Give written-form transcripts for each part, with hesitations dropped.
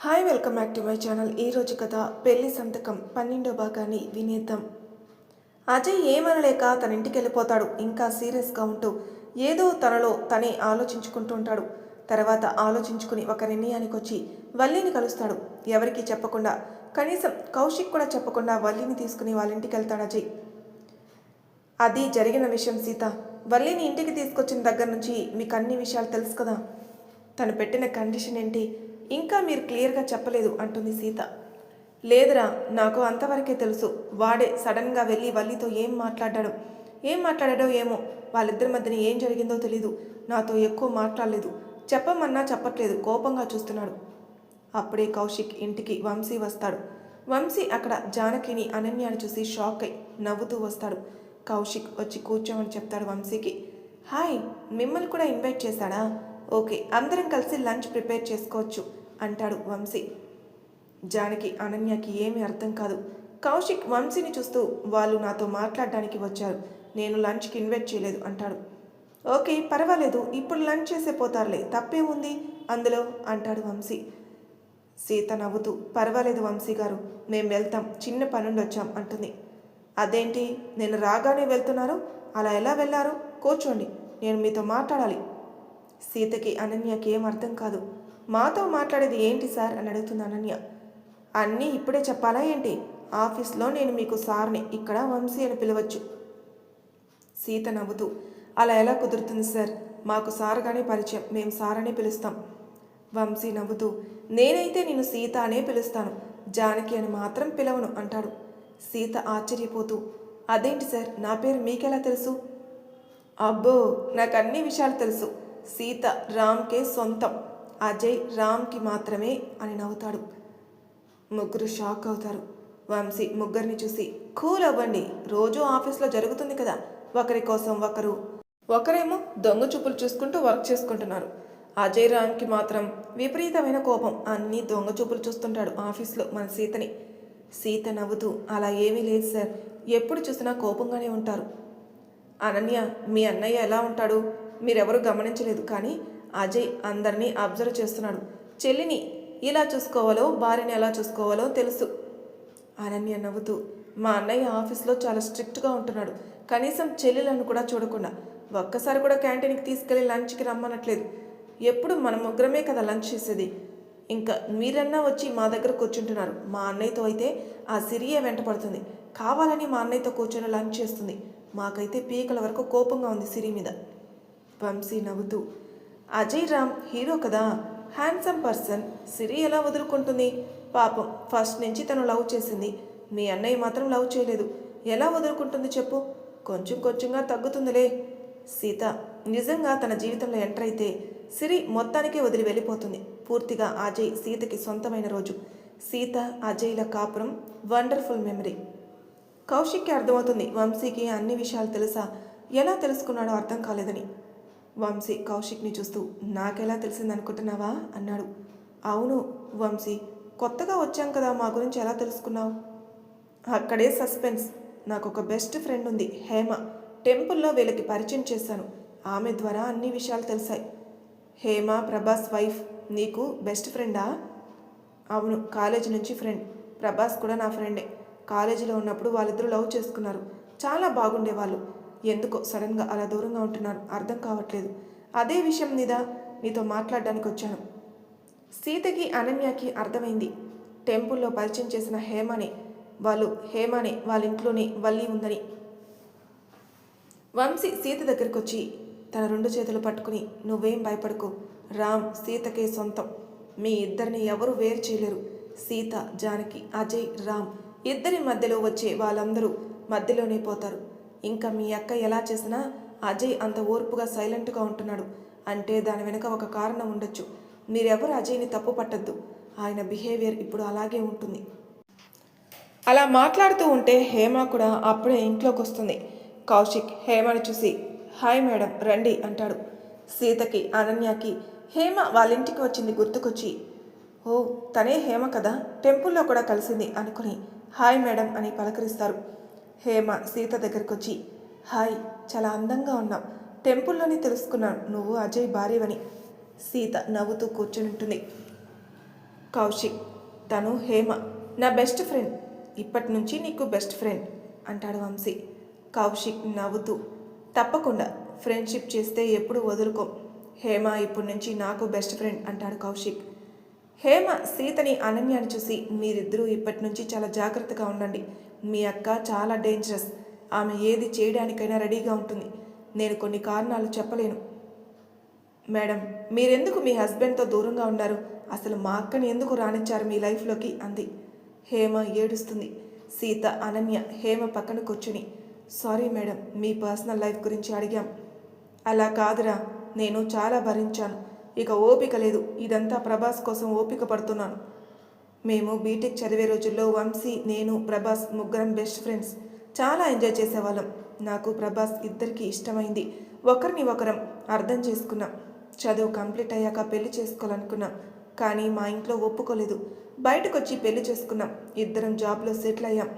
Hi welcome back to my channel. ఈరోజు కథ పెళ్లి సంతకం 12వ భాగాన్ని వినేద్దాం. అజయ్ ఏమనలేక తన ఇంటికి వెళ్ళిపోతాడు. ఇంకా సీరియస్గా ఉంటూ ఏదో తనలో తనే ఆలోచించుకుంటూ ఉంటాడు. తర్వాత ఆలోచించుకుని ఒక నిర్ణయానికి వచ్చి వల్లిని కలుస్తాడు. ఎవరికీ చెప్పకుండా, కనీసం కౌశిక్ కూడా చెప్పకుండా వల్లిని తీసుకుని వాళ్ళ ఇంటికి వెళ్తాడు అజయ్. అది జరిగిన విషయం సీత. వల్లిని ఇంటికి తీసుకొచ్చిన దగ్గర నుంచి మీకు అన్ని విషయాలు తెలుసు కదా. తను పెట్టిన కండిషన్ ఏంటి ఇంకా మీరు క్లియర్గా చెప్పలేదు అంటుంది సీత. లేదురా, నాకు అంతవరకే తెలుసు. వాడే సడన్గా వెళ్ళి వల్లితో ఏం మాట్లాడాడో ఏమో. వాళ్ళిద్దరి మధ్యన ఏం జరిగిందో తెలీదు. నాతో ఎక్కువ మాట్లాడలేదు. చెప్పమన్నా చెప్పట్లేదు. కోపంగా చూస్తున్నాడు. అప్పుడే కౌశిక్ ఇంటికి వంశీ వస్తాడు. వంశీ అక్కడ జానకిని అనన్యాన్ని చూసి షాక్ అయి నవ్వుతూ వస్తాడు. కౌశిక్ వచ్చి కూర్చోమని చెప్తాడు వంశీకి. హాయ్, మిమ్మల్ని కూడా ఇన్వైట్ చేశాడా? ఓకే, అందరం కలిసి లంచ్ ప్రిపేర్ చేసుకోవచ్చు అంటాడు వంశీ. జానకి అనన్యకి ఏమీ అర్థం కాదు. కౌశిక్ వంశీని చూస్తూ వాళ్ళు నాతో మాట్లాడడానికి వచ్చారు, నేను లంచ్కి ఇన్వైట్ చేయలేదు అంటాడు. ఓకే పర్వాలేదు, ఇప్పుడు లంచ్ చేసే పోతారులే, తప్పేముంది అందులో అంటాడు వంశీ. సీత నవ్వుతూ పర్వాలేదు వంశీ గారు, మేము వెళ్తాం, చిన్న పనుండి వచ్చాం అంటుంది. అదేంటి, నేను రాగానే వెళ్తున్నారు? అలా ఎలా వెళ్ళారు? కూర్చోండి, నేను మీతో మాట్లాడాలి. సీతకి అనన్యకి ఏం అర్థం కాదు. మాతో మాట్లాడేది ఏంటి సార్ అని అడుగుతుంది అనన్య. అన్నీ ఇప్పుడే చెప్పాలా ఏంటి? ఆఫీస్లో నేను మీకు సార్ని, ఇక్కడ వంశీ అని పిలవచ్చు. సీత నవ్వుతూ అలా ఎలా కుదురుతుంది సార్, మాకు సార్గానే పరిచయం, మేము సార్ అనే పిలుస్తాం. వంశీ నవ్వుతూ నేనైతే నేను సీత అనే పిలుస్తాను, జానకి అని మాత్రం పిలవను అంటాడు. సీత ఆశ్చర్యపోతూ అదేంటి సార్, నా పేరు మీకెలా తెలుసు? అబ్బో, నాకు అన్ని విషయాలు తెలుసు. సీత రామ్కే సొంతం, అజయ్ రామ్కి మాత్రమే అని నవ్వుతాడు. ముగ్గురు షాక్ అవుతారు. వంశీ ముగ్గురిని చూసి కూల్ అవ్వండి, రోజు ఆఫీస్లో జరుగుతుంది కదా, ఒకరి కోసం ఒకరేమో దొంగ చూపులు చూసుకుంటూ వర్క్ చేసుకుంటున్నారు. అజయ్ రామ్కి మాత్రం విపరీతమైన కోపం, అన్నీ దొంగ చూపులు చూస్తుంటాడు ఆఫీస్లో మన సీతని. సీత నవ్వుతూ అలా ఏమీ లేదు సార్, ఎప్పుడు చూసినా కోపంగానే ఉంటారు. అనన్య, మీ అన్నయ్య ఎలా ఉంటాడు? మీరెవరూ గమనించలేదు, కానీ అజయ్ అందరినీ అబ్జర్వ్ చేస్తున్నాడు. చెల్లిని ఇలా చూసుకోవాలో, భార్యని ఎలా చూసుకోవాలో తెలుసు. అనన్య నవ్వుతూ మా అన్నయ్య ఆఫీస్లో చాలా స్ట్రిక్ట్గా ఉంటున్నాడు. కనీసం చెల్లెలను కూడా చూడకుండా ఒక్కసారి కూడా క్యాంటీన్కి తీసుకెళ్ళి లంచ్కి రమ్మనట్లేదు. ఎప్పుడు మన ముగ్గురమే కదా లంచ్ చేసేది. ఇంకా మీరన్నా వచ్చి మా దగ్గర కూర్చుంటున్నారు. మా అన్నయ్యతో అయితే ఆ సిరియే వెంట పడుతుంది, కావాలని మా అన్నయ్యతో కూర్చొని లంచ్ చేస్తుంది. మాకైతే పీకల వరకు కోపంగా ఉంది సిరి మీద. వంశీ నవ్వుతూ అజయ్ రామ్ హీరో కదా, హ్యాండ్సమ్ పర్సన్, సిరి ఎలా వదులుకుంటుంది? పాపం ఫస్ట్ నుంచి తను లవ్ చేసింది, మీ అన్నయ్య మాత్రం లవ్ చేయలేదు. ఎలా వదులుకుంటుంది చెప్పు? కొంచెం కొంచెంగా తగ్గుతుందిలే. సీత నిజంగా తన జీవితంలో ఎంటర్ అయితే సిరి మొత్తానికే వదిలి వెళ్ళిపోతుంది. పూర్తిగా అజయ్ సీతకి సొంతమైన రోజు. సీత అజయ్ల కాపురం వండర్ఫుల్ మెమరీ. కౌశిక్కి అర్థమవుతుంది వంశీకి అన్ని విషయాలు తెలుసా, ఎలా తెలుసుకున్నాడో అర్థం కాలేదని. వంశీ కౌశిక్ని చూస్తూ నాకెలా తెలిసిందనుకుంటున్నావా అన్నాడు. అవును వంశీ, కొత్తగా వచ్చాం కదా, మా గురించి ఎలా తెలుసుకున్నావు? అక్కడే సస్పెన్స్. నాకు ఒక బెస్ట్ ఫ్రెండ్ ఉంది, హేమ. టెంపుల్లో వీళ్ళకి పరిచయం చేశాను, ఆమె ద్వారా అన్ని విషయాలు తెలిసాయి. హేమ ప్రభాస్ వైఫ్, నీకు బెస్ట్ ఫ్రెండా? అవును, కాలేజీ నుంచి ఫ్రెండ్. ప్రభాస్ కూడా నా ఫ్రెండే. కాలేజీలో ఉన్నప్పుడు వాళ్ళిద్దరూ లవ్ చేసుకున్నారు, చాలా బాగుండేవాళ్ళు. ఎందుకో సడన్గా అలా దూరంగా ఉంటున్నారు, అర్థం కావట్లేదు. అదే విషయం మీద నీతో మాట్లాడడానికి వచ్చాను. సీతకి అనన్యకి అర్థమైంది, టెంపుల్లో పరిచయం చేసిన హేమనే వాళ్ళ ఇంట్లోనే వల్లి ఉందని. వంశీ సీత దగ్గరికి వచ్చి తన 2 చేతులు పట్టుకుని నువ్వేం భయపడకు, రామ్ సీతకే సొంతం, మీ ఇద్దరిని ఎవరు వేరు చేయలేరు. సీత, జానకి, అజయ్, రామ్ ఇద్దరి మధ్యలో వచ్చే వాళ్ళందరూ మధ్యలోనే పోతారు. ఇంకా మీ అక్క ఎలా చేసినా అజయ్ అంత ఓర్పుగా సైలెంట్గా ఉంటున్నాడు అంటే దాని వెనుక ఒక కారణం ఉండొచ్చు. మీరెవరు అజయ్ని తప్పు పట్టద్దు, ఆయన బిహేవియర్ ఇప్పుడు అలాగే ఉంటుంది. అలా మాట్లాడుతూ ఉంటే హేమ కూడా అప్పుడే ఇంట్లోకి వస్తుంది. కౌశిక్ హేమను చూసి హాయ్ మేడం రండి అంటాడు. సీతకి అనన్యకి హేమ వాళ్ళ ఇంటికి వచ్చింది గుర్తుకొచ్చి ఓ తనే హేమ కదా, టెంపుల్లో కూడా కలిసింది అనుకుని హాయ్ మేడం అని పలకరిస్తారు. హేమ సీత దగ్గరికి వచ్చి హాయ్, చాలా అందంగా ఉన్నావు, టెంపుల్లోనే తెలుసుకున్నాను నువ్వు అజయ్ భార్యవని. సీత నవ్వుతూ కూర్చుని ఉంటుంది. కౌశిక్, తను హేమ, నా బెస్ట్ ఫ్రెండ్. ఇప్పటి నుంచి నీకు బెస్ట్ ఫ్రెండ్ అంటాడు వంశీ. కౌశిక్ నవ్వుతూ, తప్పకుండా ఫ్రెండ్షిప్ చేస్తే ఎప్పుడు వదులుకోం. హేమ ఇప్పటి నుంచి నాకు బెస్ట్ ఫ్రెండ్ అంటాడు కౌశిక్. హేమ సీతని అనన్యాన్ని చూసి, మీరిద్దరూ ఇప్పటి నుంచి చాలా జాగ్రత్తగా ఉండండి. మీ అక్క చాలా డేంజరస్. ఆమె ఏది చేయడానికైనా రెడీగా ఉంటుంది. నేను కొన్ని కారణాలు చెప్పలేను. మేడం, మీరెందుకు మీ హస్బెండ్తో దూరంగా ఉన్నారు? అసలు మా అక్కని ఎందుకు రానిచ్చారు మీ లైఫ్లోకి అంది. హేమ ఏడుస్తుంది. సీత, అనన్య హేమ పక్కన కూర్చుని, సారీ మేడం, మీ పర్సనల్ లైఫ్ గురించి అడిగాం. అలా కాదురా, నేను చాలా భరించాను. ఇక ఓపిక లేదు. ఇదంతా ప్రభాస్ కోసం ఓపిక పడుతున్నాను. మేము బీటెక్ చదివే రోజుల్లో వంశీ, నేను, ప్రభాస్ ముగ్గురం బెస్ట్ ఫ్రెండ్స్. చాలా ఎంజాయ్ చేసేవాళ్ళం. నాకు ప్రభాస్ ఇద్దరికీ ఇష్టమైంది. ఒకరిని ఒకరం అర్థం చేసుకున్నాం. చదువు కంప్లీట్ అయ్యాక పెళ్లి చేసుకోవాలనుకున్నాం. కానీ మా ఇంట్లో ఒప్పుకోలేదు. బయటకు వచ్చి పెళ్లి చేసుకున్నాం. ఇద్దరం జాబ్లో సెటిల్ అయ్యాం.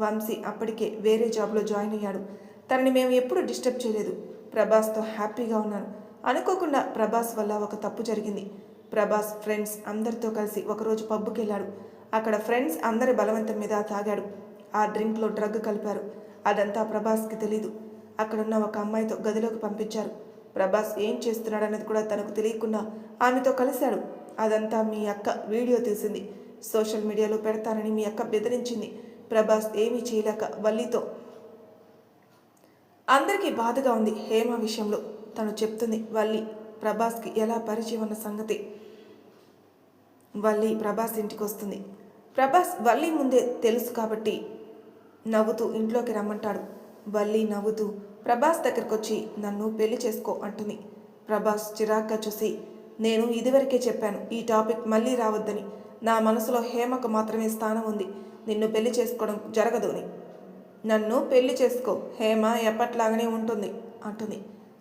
వంశీ అప్పటికే వేరే జాబ్లో జాయిన్ అయ్యాడు. తనని మేము ఎప్పుడూ డిస్టర్బ్ చేయలేదు. ప్రభాస్తో హ్యాపీగా ఉన్నాను. అనుకోకుండా ప్రభాస్ వల్ల ఒక తప్పు జరిగింది. ప్రభాస్ ఫ్రెండ్స్ అందరితో కలిసి ఒకరోజు పబ్కి వెళ్ళాడు. అక్కడ ఫ్రెండ్స్ అందరి బలవంతం మీద తాగాడు. ఆ డ్రింక్లో డ్రగ్ కలిపారు. అదంతా ప్రభాస్కి తెలీదు. అక్కడున్న ఒక అమ్మాయితో గదిలోకి పంపించారు. ప్రభాస్ ఏం చేస్తున్నాడనేది కూడా తనకు తెలియకుండా ఆమెతో కలిశాడు. అదంతా మీ అక్క వీడియో తీసింది. సోషల్ మీడియాలో పెడతానని మీ అక్క బెదిరించింది. ప్రభాస్ ఏమీ చేయలేక వల్లితో. అందరికీ బాధగా ఉంది హేమ విషయంలో. తను చెప్తుంది వల్లి ప్రభాస్కి ఎలా పరిచయం ఉన్న సంగతి. వల్లి ప్రభాస్ ఇంటికి వస్తుంది. ప్రభాస్ వల్లి ముందే తెలుసు కాబట్టి నవ్వుతూ ఇంట్లోకి రమ్మంటాడు. వల్లి నవ్వుతూ ప్రభాస్ దగ్గరకు వచ్చి, నన్ను పెళ్లి చేసుకో అంటుంది. ప్రభాస్ చిరాగ్గా చూసి, నేను ఇదివరకే చెప్పాను ఈ టాపిక్ మళ్ళీ రావద్దని. నా మనసులో హేమకు మాత్రమే స్థానం ఉంది. నిన్ను పెళ్లి చేసుకోవడం జరగదు అని. నన్ను పెళ్లి చేసుకో, హేమ ఎప్పట్లాగానే ఉంటుంది అంటుంది.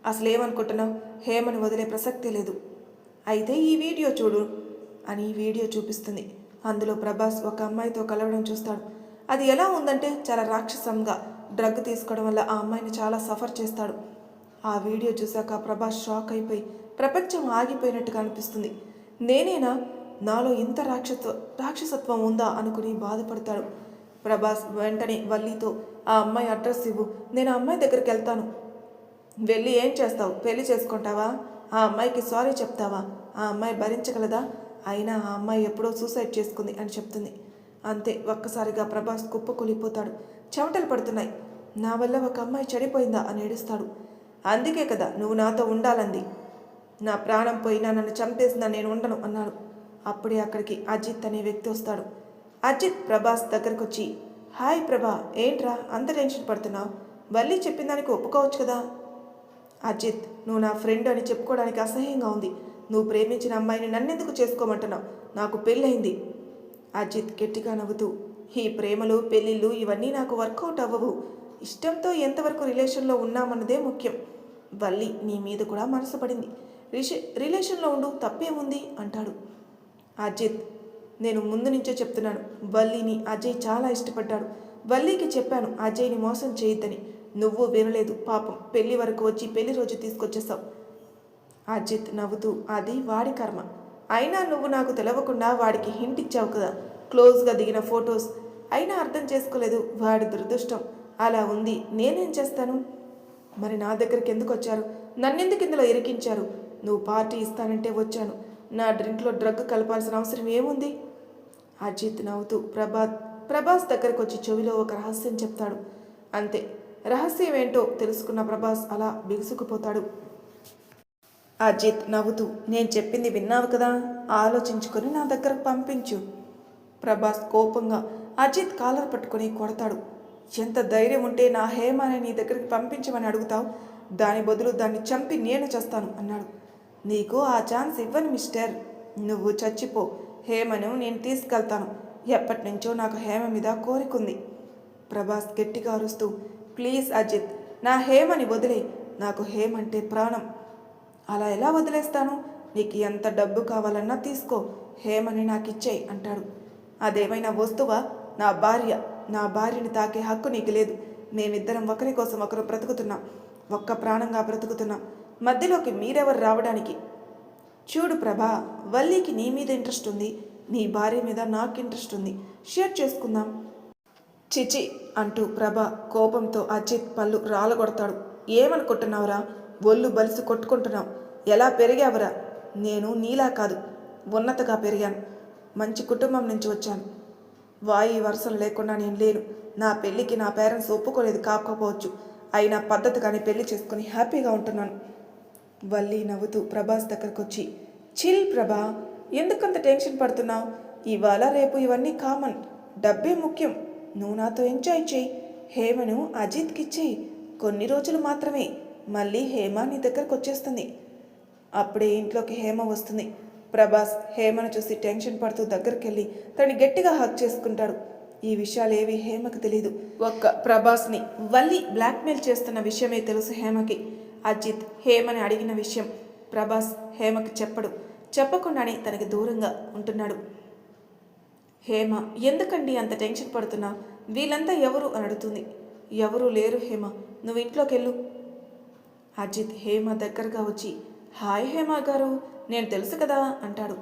అసలేమనుకుంటున్నావు? హేమను వదిలే ప్రసక్తే లేదు. అయితే ఈ వీడియో చూడు అని వీడియో చూపిస్తుంది. అందులో ప్రభాస్ ఒక అమ్మాయితో కలవడం చూస్తాడు. అది ఎలా ఉందంటే చాలా రాక్షసంగా. డ్రగ్ తీసుకోవడం వల్ల ఆ అమ్మాయిని చాలా సఫర్ చేస్తాడు. ఆ వీడియో చూశాక ప్రభాస్ షాక్ అయిపోయి ప్రపంచం ఆగిపోయినట్టుగా అనిపిస్తుంది. నేనేనా? నాలో ఇంత రాక్షసత్వం ఉందా అనుకుని బాధపడతాడు. ప్రభాస్ వెంటనే వల్లితో, ఆ అమ్మాయి అడ్రస్ ఇవ్వు, నేను ఆ అమ్మాయి దగ్గరికి వెళ్తాను. వెళ్ళి ఏం చేస్తావు? పెళ్లి చేసుకుంటావా? ఆ అమ్మాయికి సారీ చెప్తావా? ఆ అమ్మాయి భరించగలదా? అయినా ఆ అమ్మాయి ఎప్పుడో సూసైడ్ చేసుకుంది అని చెప్తుంది. అంతే, ఒక్కసారిగా ప్రభాస్ కుప్పకూలిపోతాడు. చెమటలు పడుతున్నాయి. నా వల్ల ఒక అమ్మాయి చెడిపోయిందా అని ఏడుస్తాడు. అందుకే కదా నువ్వు నాతో ఉండాలంది. నా ప్రాణం పోయినా నన్ను చంపేసినా నేను ఉండను అన్నాడు. అప్పుడే అక్కడికి అజిత్ అనే వ్యక్తి వస్తాడు. అజిత్ ప్రభాస్ దగ్గరకు వచ్చి, హాయ్ ప్రభా, ఏంట్రా అంత టెన్షన్ పడుతున్నావు? వల్లి చెప్పిన దానికి ఒప్పుకోవచ్చు కదా. అజిత్, నువ్వు నా ఫ్రెండ్ అని చెప్పుకోవడానికి అసహ్యంగా ఉంది. నువ్వు ప్రేమించిన అమ్మాయిని నన్నెందుకు చేసుకోమంటున్నావు? నాకు పెళ్ళయింది. అజిత్ గట్టిగా నవ్వుతూ, ఈ ప్రేమలు పెళ్ళిళ్ళు ఇవన్నీ నాకు వర్కౌట్ అవ్వవు. ఇష్టంతో ఎంతవరకు రిలేషన్లో ఉన్నామన్నదే ముఖ్యం. వల్లి నీ మీద కూడా మనసు పడింది. రిలేషన్లో ఉండు, తప్పేముంది అంటాడు. అజిత్, నేను ముందు నుంచే చెప్తున్నాను, వల్లిని అజయ్ చాలా ఇష్టపడ్డాడు. వల్లికి చెప్పాను అజయ్ని మోసం చేయొద్దని. నువ్వు వినలేదు. పాపం పెళ్లి వరకు వచ్చి పెళ్లి రోజు తీసుకొచ్చేసావు. అజిత్ నవ్వుతూ, అది వాడి కర్మ. అయినా నువ్వు నాకు తెలవకుండా వాడికి హింట్ ఇచ్చావు కదా, క్లోజ్గా దిగిన ఫొటోస్. అయినా అర్థం చేసుకోలేదు. వాడి దురదృష్టం అలా ఉంది. నేనేం చేస్తాను? మరి నా దగ్గరికి ఎందుకు వచ్చారు? నన్నెందుకు ఇందులో ఇరికించారు? నువ్వు పార్టీ ఇస్తానంటే వచ్చాను. నా డ్రింక్లో డ్రగ్ కలపాల్సిన అవసరం ఏముంది? అజిత్ నవ్వుతూ ప్రభాస్ దగ్గరకు వచ్చి చెవిలో ఒక రహస్యం చెప్తాడు. అంతే, రహస్యం ఏంటో తెలుసుకున్న ప్రభాస్ అలా బిగుసుకుపోతాడు. అజిత్ నవ్వుతూ, నేను చెప్పింది విన్నావు కదా, ఆలోచించుకొని నా దగ్గరకు పంపించు. ప్రభాస్ కోపంగా అజిత్ కాలర్ పట్టుకొని కొడతాడు. ఎంత ధైర్యం ఉంటే నా హేమని నీ దగ్గరికి పంపించమని అడుగుతావు? దాని బదులు దాన్ని చంపి నేను చేస్తాను అన్నాడు. నీకు ఆ ఛాన్స్ ఇవ్వను మిస్టర్. నువ్వు చచ్చిపో. హేమను నేను తీసుకెళ్తాను. ఎప్పటి నుంచో నాకు హేమ మీద కోరికుంది. ప్రభాస్ గట్టిగా అరుస్తూ, ప్లీజ్ అజిత్, నా హేమని వదిలే. నాకు హేమ అంటే ప్రాణం. అలా ఎలా వదిలేస్తాను? నీకు ఎంత డబ్బు కావాలన్నా తీసుకో, హేమని నాకు ఇచ్చేయి అంటాడు. అదేమైనా వస్తువా? నా భార్య. నా భార్యని తాకే హక్కు నీకు లేదు. మేమిద్దరం ఒకరి కోసం ఒకరు బ్రతుకుతున్నాం. ఒక్క ప్రాణంగా బ్రతుకుతున్నాం. మధ్యలోకి మీరెవరు రావడానికి? చూడు ప్రభా, వల్లికి నీ మీద ఇంట్రెస్ట్ ఉంది. నీ భార్య మీద నాకు ఇంట్రెస్ట్ ఉంది, షేర్ చేసుకుందాం. చిచి అంటూ ప్రభ కోపంతో అజిత్ పళ్ళు రాలగొడతాడు. ఏమనుకుంటున్నావురా? ఒళ్ళు బలిసి కొట్టుకుంటున్నావు. ఎలా పెరిగావురా? నేను నీలా కాదు, ఉన్నతగా పెరిగాను. మంచి కుటుంబం నుంచి వచ్చాను. వాయి వరుసలు లేకుండా నేను లేను. నా పెళ్ళికి నా పేరెంట్స్ ఒప్పుకోలేదు కాకపోవచ్చు, అయినా పద్ధతిగానే పెళ్లి చేసుకుని హ్యాపీగా ఉంటున్నాను. వల్లి నవ్వుతూ ప్రభాస్ దగ్గరకు వచ్చి, చిల్ ప్రభా, ఎందుకంత టెన్షన్ పడుతున్నావు? ఇవాళ రేపు ఇవన్నీ కామన్. డబ్బే ముఖ్యం. నువ్వు నాతో ఎంజాయ్ చేయి. హేమను అజిత్కి ఇచ్చేయి. కొన్ని రోజులు మాత్రమే. మళ్ళీ హేమ నీ దగ్గరకు వచ్చేస్తుంది. అప్పుడే ఇంట్లోకి హేమ వస్తుంది. ప్రభాస్ హేమను చూసి టెన్షన్ పడుతూ దగ్గరికి వెళ్ళి తనని గట్టిగా హక్ చేసుకుంటాడు. ఈ విషయాలేవి హేమకు తెలియదు. ఒక్క ప్రభాస్ని వల్లి బ్లాక్మెయిల్ చేస్తున్న విషయమే తెలుసు హేమకి. అజిత్ హేమని అడిగిన విషయం ప్రభాస్ హేమకి చెప్పడు. చెప్పకుండానే తనకి దూరంగా ఉంటున్నాడు. హేమ, ఎందుకండి అంత టెన్షన్ పడుతున్నావు? వీళ్ళంతా ఎవరు అని అడుగుతుంది. ఎవరూ లేరు హేమ, నువ్వు ఇంట్లోకి వెళ్ళు. అజిత్ హేమ దగ్గరగా వచ్చి, హాయ్ హేమ గారు, నేను తెలుసు కదా అంటాడు.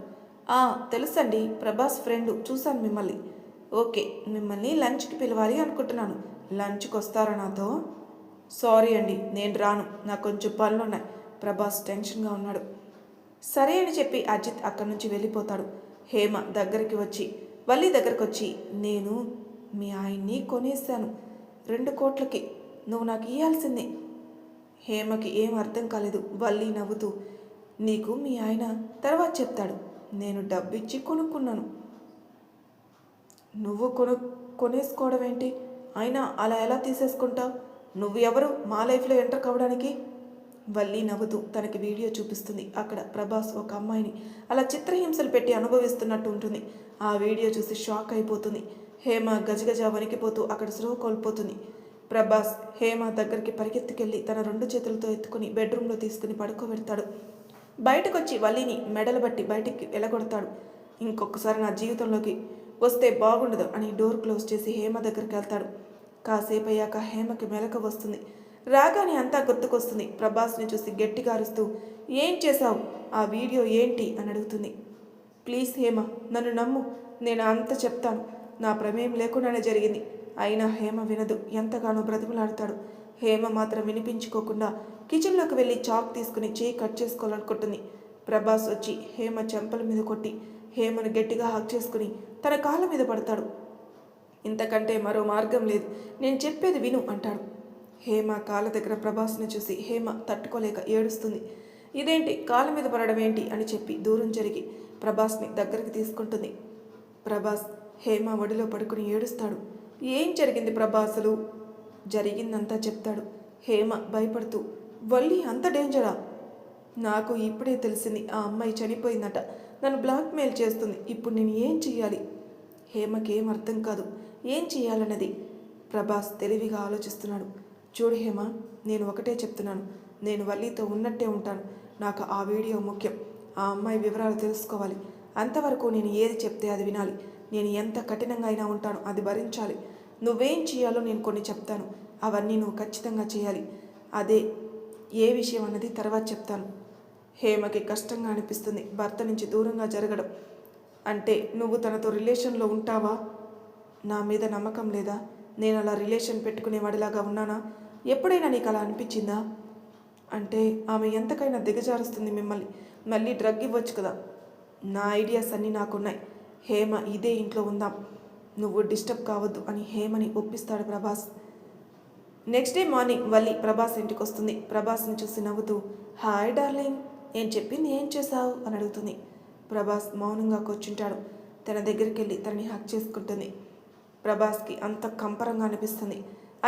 తెలుసండి, ప్రభాస్ ఫ్రెండ్, చూశాను మిమ్మల్ని. ఓకే, మిమ్మల్ని లంచ్కి పిలవాలి అనుకుంటున్నాను. లంచ్కి వస్తారా నాతో? సారీ అండి, నేను రాను, నాకు కొంచెం పనులున్నాయి. ప్రభాస్ టెన్షన్గా ఉన్నాడు. సరే అని చెప్పి అజిత్ అక్కడి నుంచి వెళ్ళిపోతాడు. హేమ దగ్గరికి వచ్చి వల్లి దగ్గరకు వచ్చి, నేను మీ ఆయన్ని కొనేశాను 2 కోట్లకి, నువ్వు నాకు ఇవ్వాల్సిందే. హేమకి ఏం అర్థం కాలేదు. వల్లి నవ్వుతూ, నీకు మీ ఆయన తర్వాత చెప్తాడు, నేను డబ్బిచ్చి కొనుక్కున్నాను. నువ్వు కొనేసుకోవడం ఏంటి? అయినా అలా ఎలా తీసేసుకుంటావు? నువ్వు ఎవరు మా లైఫ్లో ఎంటర్ కావడానికి? వల్లి నవ్వుతూ తనకి వీడియో చూపిస్తుంది. అక్కడ ప్రభాస్ ఒక అమ్మాయిని అలా చిత్రహింసలు పెట్టి అనుభవిస్తున్నట్టు ఉంటుంది. ఆ వీడియో చూసి షాక్ అయిపోతుంది. హేమ గజగజ వణికిపోతూ అక్కడ స్లో కోల్పోతుంది. ప్రభాస్ హేమ దగ్గరికి పరిగెత్తుకెళ్ళి తన 2 చేతులతో ఎత్తుకుని బెడ్రూమ్లో తీసుకుని పడుకోబెడతాడు. బయటకొచ్చి వల్లిని మెడలు బట్టి బయటికి వెళ్ళగొడతాడు. ఇంకొకసారి నా జీవితంలోకి వస్తే బాగుండదు అని డోర్ క్లోజ్ చేసి హేమ దగ్గరికి వెళ్తాడు. కాసేపు అయ్యాక హేమకి మెలక వస్తుంది. రాగానే అంతా గుర్తుకొస్తుంది. ప్రభాస్ని చూసి గట్టిగా అరుస్తూ, ఏం చేశావు? ఆ వీడియో ఏంటి అని అడుగుతుంది. ప్లీజ్ హేమ, నన్ను నమ్ము, నేను అంత చెప్తాను. నా ప్రమేయం లేకుండానే జరిగింది. అయినా హేమ వినదు. ఎంతగానో బ్రతిమలాడతాడు. హేమ మాత్రం వినిపించుకోకుండా కిచెన్లోకి వెళ్ళి చాక్ తీసుకుని చేయి కట్ చేసుకోవాలనుకుంటుంది. ప్రభాస్ వచ్చి హేమ చెంపల మీద కొట్టి హేమను గట్టిగా హక్ చేసుకుని తన కాళ్ళ మీద పడతాడు. ఇంతకంటే మరో మార్గం లేదు, నేను చెప్పేది విను అంటాడు. హేమ కాళ్ళ దగ్గర ప్రభాస్ని చూసి హేమ తట్టుకోలేక ఏడుస్తుంది. ఇదేంటి, కాళ్ళ మీద పడడం ఏంటి అని చెప్పి దూరం జరిగి ప్రభాస్ని దగ్గరికి తీసుకుంటుంది. ప్రభాస్ హేమ ఒడిలో పడుకుని ఏడుస్తాడు. ఏం జరిగింది ప్రభాసులు? జరిగిందంతా చెప్తాడు. హేమ భయపడుతూ, వల్లి అంత డేంజరా? నాకు ఇప్పుడే తెలిసింది, ఆ అమ్మాయి చనిపోయిందట, నన్ను బ్లాక్మెయిల్ చేస్తుంది. ఇప్పుడు నేను ఏం చెయ్యాలి? హేమకేం అర్థం కాదు ఏం చెయ్యాలన్నది. ప్రభాస్ తెలివిగా ఆలోచిస్తున్నాడు. చూడు హేమ, నేను ఒకటే చెప్తున్నాను, నేను వల్లితో ఉన్నట్టే ఉంటాను. నాకు ఆ వీడియో ముఖ్యం. ఆ అమ్మాయి వివరాలు తెలుసుకోవాలి. అంతవరకు నేను ఏది చెప్తే అది వినాలి. నేను ఎంత కఠినంగా అయినా ఉంటాను, అది భరించాలి. నువ్వేం చేయాలో నేను కొన్ని చెప్తాను, అవన్నీ నువ్వు ఖచ్చితంగా చేయాలి. అదే ఏ విషయం అన్నది తర్వాత చెప్తాను. హేమకి కష్టంగా అనిపిస్తుంది భర్త నుంచి దూరంగా జరగడం. అంటే నువ్వు తనతో రిలేషన్లో ఉంటావా? నా మీద నమ్మకం లేదా? నేను అలా రిలేషన్ పెట్టుకునేవాడిలాగా ఉన్నానా? ఎప్పుడైనా నీకు అలా అనిపించిందా? అంటే ఆమె ఎంతకైనా దిగజారుస్తుంది మిమ్మల్ని. మళ్ళీ డ్రగ్ ఇవ్వచ్చు కదా. నా ఐడియాస్ అన్నీ నాకున్నాయి. హేమ ఇదే ఇంట్లో ఉందాం, నువ్వు డిస్టర్బ్ కావద్దు అని హేమని ఒప్పిస్తాడు Prabhas. Next day morning Valli Prabhas ఇంటికి వస్తుంది. ప్రభాస్ని చూసి నవ్వుతూ, హాయ్ డార్లింగ్, నేను చెప్పింది ఏం చేశావు అని అడుగుతుంది. ప్రభాస్ మౌనంగా కూర్చుంటాడు. తన దగ్గరికి వెళ్ళి తనని హక్ చేసుకుంటుంది. ప్రభాస్కి అంత కంపరంగా అనిపిస్తుంది.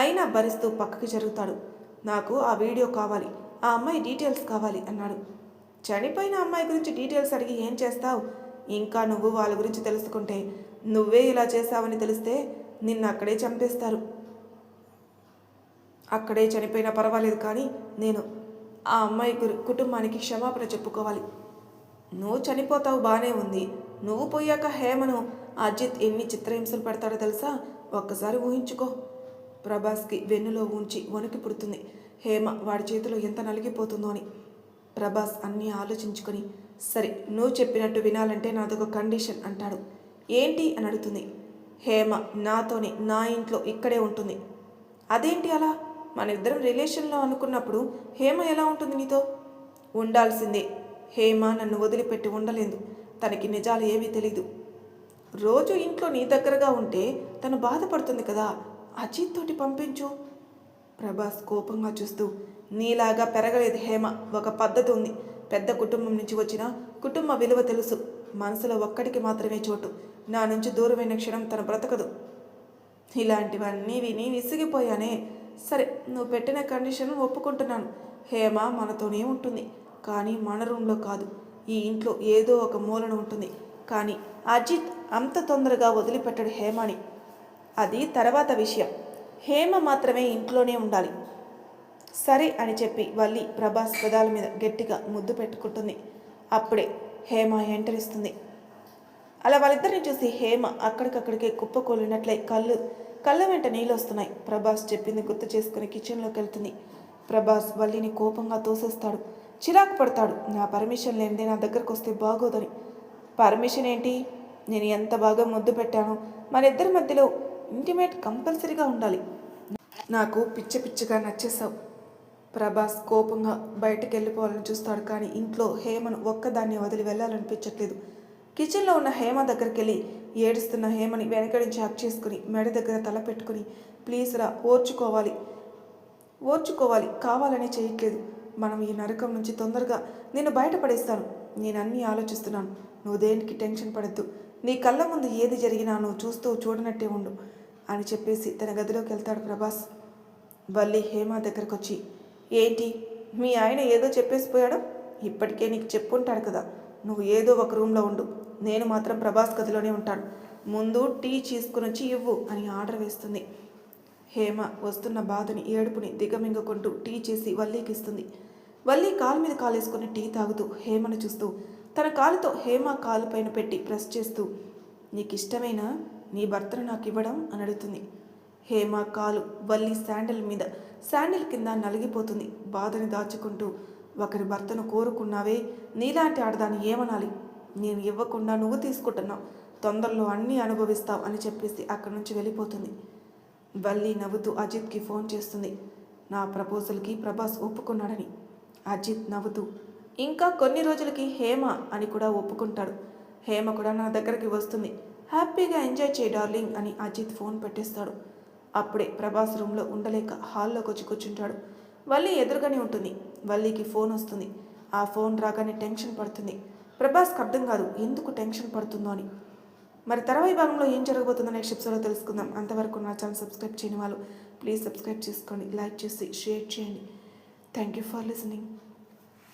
అయినా భరిస్తూ పక్కకి జరుగుతాడు. నాకు ఆ వీడియో కావాలి, ఆ అమ్మాయి డీటెయిల్స్ కావాలి అన్నాడు. చనిపోయిన అమ్మాయి గురించి డీటెయిల్స్ అడిగి ఏం చేస్తావు? ఇంకా నువ్వు వాళ్ళ గురించి తెలుసుకుంటే, నువ్వే ఇలా చేశావని తెలిస్తే నిన్ను అక్కడే చంపేస్తారు. అక్కడే చనిపోయినా పర్వాలేదు, కానీ నేను ఆ అమ్మాయి కుటుంబానికి క్షమాపణ చెప్పుకోవాలి. నువ్వు చనిపోతావు బాగానే ఉంది, నువ్వు పోయాక హేమను అజిత్ ఎన్ని చిత్రహింసలు పెడతాడో తెలుసా? ఒక్కసారి ఊహించుకో. ప్రభాస్కి వెన్నులో ఉంచి వణుకి పుడుతుంది. హేమ వాడి చేతిలో ఎంత నలిగిపోతుందో అని. ప్రభాస్ అన్నీ ఆలోచించుకొని సరే నువ్వు చెప్పినట్టు వినాలంటే నాదొక కండిషన్ అంటాడు. ఏంటి అని అడుగుతుంది. హేమ నాతోనే నా ఇంట్లో ఇక్కడే ఉంటుంది. అదేంటి అలా? మన ఇద్దరం రిలేషన్లో అనుకున్నప్పుడు హేమ ఎలా ఉంటుంది నీతో? ఉండాల్సిందే. హేమ నన్ను వదిలిపెట్టి ఉండలేదు. తనకి నిజాలు ఏమీ తెలీదు. రోజు ఇంట్లో నీ దగ్గరగా ఉంటే తను బాధపడుతుంది కదా, అజిత్ తోటి పంపించు. ప్రభాస్ కోపంగా చూస్తూ, నీలాగా పెరగలేదు హేమ. ఒక పద్ధతి ఉంది. పెద్ద కుటుంబం నుంచి వచ్చిన కుటుంబ విలువ తెలుసు. మనసులో ఒక్కడికి మాత్రమే చోటు. నా నుంచి దూరమైన క్షణం తను బ్రతకదు. ఇలాంటివన్నీ విని విసిగిపోయానే. సరే నువ్వు పెట్టిన కండిషన్ ఒప్పుకుంటున్నాను. హేమ మనతోనే ఉంటుంది, కానీ మన రూమ్లో కాదు. ఈ ఇంట్లో ఏదో ఒక మూలన ఉంటుంది. కానీ అజిత్ అంత తొందరగా వదిలిపెట్టడు హేమని. అది తర్వాత విషయం. హేమ మాత్రమే ఇంట్లోనే ఉండాలి. సరే అని చెప్పి వల్లి ప్రభాస్ పెదాల మీద గట్టిగా ముద్దు పెట్టుకుంటుంది. అప్పుడే హేమ ఎంటర్ ఇస్తుంది. అలా వాళ్ళిద్దరిని చూసి హేమ అక్కడికక్కడికే కుప్పకూలినట్లే కళ్ళ వెంట నీళ్ళు వస్తున్నాయి. ప్రభాస్ చెప్పింది గుర్తు చేసుకుని కిచెన్లోకి వెళ్తుంది. ప్రభాస్ వల్లిని కోపంగా తోసేస్తాడు. చిరాకు పడతాడు. నా పర్మిషన్ లేనిదే నా దగ్గరకు వస్తే బాగోదని. పర్మిషన్ ఏంటి? నేను ఎంత బాగా ముద్దు పెట్టాను. మన ఇద్దరి మధ్యలో ఇంటిమేట్ కంపల్సరీగా ఉండాలి. నాకు పిచ్చిగా నచ్చేసావు. ప్రభాస్ కోపంగా బయటకు వెళ్ళిపోవాలని చూస్తాడు. కానీ ఇంట్లో హేమను ఒక్కదాన్ని వదిలి వెళ్ళాలనిపించట్లేదు. కిచెన్లో ఉన్న హేమ దగ్గరికి వెళ్ళి ఏడుస్తున్న హేమని వెనకడించి హక్ చేసుకుని మెడ దగ్గర తల పెట్టుకుని, ప్లీజ్ రా, ఓర్చుకోవాలి, కావాలని చేయట్లేదు. మనం ఈ నరకం నుంచి తొందరగా నేను బయటపడేస్తాను. నేను అన్నీ ఆలోచిస్తున్నాను. నువ్వు దేనికి టెన్షన్ పడద్దు. నీ కళ్ళ ముందు ఏది జరిగినా నువ్వు చూస్తూ చూడనట్టే ఉండు అని చెప్పేసి తన గదిలోకి వెళ్తాడు ప్రభాస్. వల్లి హేమ దగ్గరకు వచ్చి, ఏంటి మీ ఆయన ఏదో చెప్పేసిపోయాడు? ఇప్పటికే నీకు చెప్పుంటాడు కదా. నువ్వు ఏదో ఒక రూమ్లో ఉండు. నేను మాత్రం ప్రభాస్ గదిలోనే ఉంటాను. ముందు టీ తీసుకుని వచ్చి ఇవ్వు అని ఆర్డర్ వేస్తుంది. హేమ వస్తున్న బాధని ఏడుపుని దిగమింగుకుంటూ టీ చేసి వల్లికి ఇస్తుంది. వల్లి కాలు మీద కాలేసుకుని టీ తాగుతూ హేమను చూస్తూ తన కాలుతో హేమ కాలు పైన పెట్టి ప్రెస్ చేస్తూ, నీకు ఇష్టమైన నీ భర్తను నాకు ఇవ్వడం అని అడుగుతుంది. హేమ కాలు వల్లి శాండిల్ కింద నలిగిపోతుంది. బాధని దాచుకుంటూ, ఒకరి భర్తను కోరుకున్నావే, నీలాంటి ఆడదాన్ని ఏమనాలి? నేను ఇవ్వకుండా నువ్వు తీసుకుంటున్నావు. తొందరలో అన్నీ అనుభవిస్తావు అని చెప్పేసి అక్కడి నుంచి వెళ్ళిపోతుంది. వల్లి నవ్వుతూ అజిత్కి ఫోన్ చేస్తుంది. నా ప్రపోజల్కి ప్రభాస్ ఒప్పుకున్నాడని. అజిత్ నవ్వుతూ, ఇంకా కొన్ని రోజులకి హేమ అని కూడా ఒప్పుకుంటాడు. హేమ కూడా నా దగ్గరికి వస్తుంది. హ్యాపీగా ఎంజాయ్ చేయి డార్లింగ్ అని అజిత్ ఫోన్ పెట్టేస్తాడు. అప్పుడే ప్రభాస్ రూమ్లో ఉండలేక హాల్లోకి వచ్చి కూర్చుంటాడు. వల్లి ఎదురుగానే ఉంటుంది. వల్లికి ఫోన్ వస్తుంది. ఆ ఫోన్ రాగానే టెన్షన్ పడుతుంది. ప్రభాస్కి అర్థం కాదు ఎందుకు టెన్షన్ పడుతుందో అని. మరి తర్వాయి భాగంలో ఏం జరగబోతుందో నెక్స్ట్ ఎపిసోడ్లో తెలుసుకుందాం. అంతవరకు నా ఛానల్ సబ్స్క్రైబ్ చేయని వాళ్ళు ప్లీజ్ సబ్స్క్రైబ్ చేసుకోండి, లైక్ చేసి షేర్ చేయండి. Thank you for listening.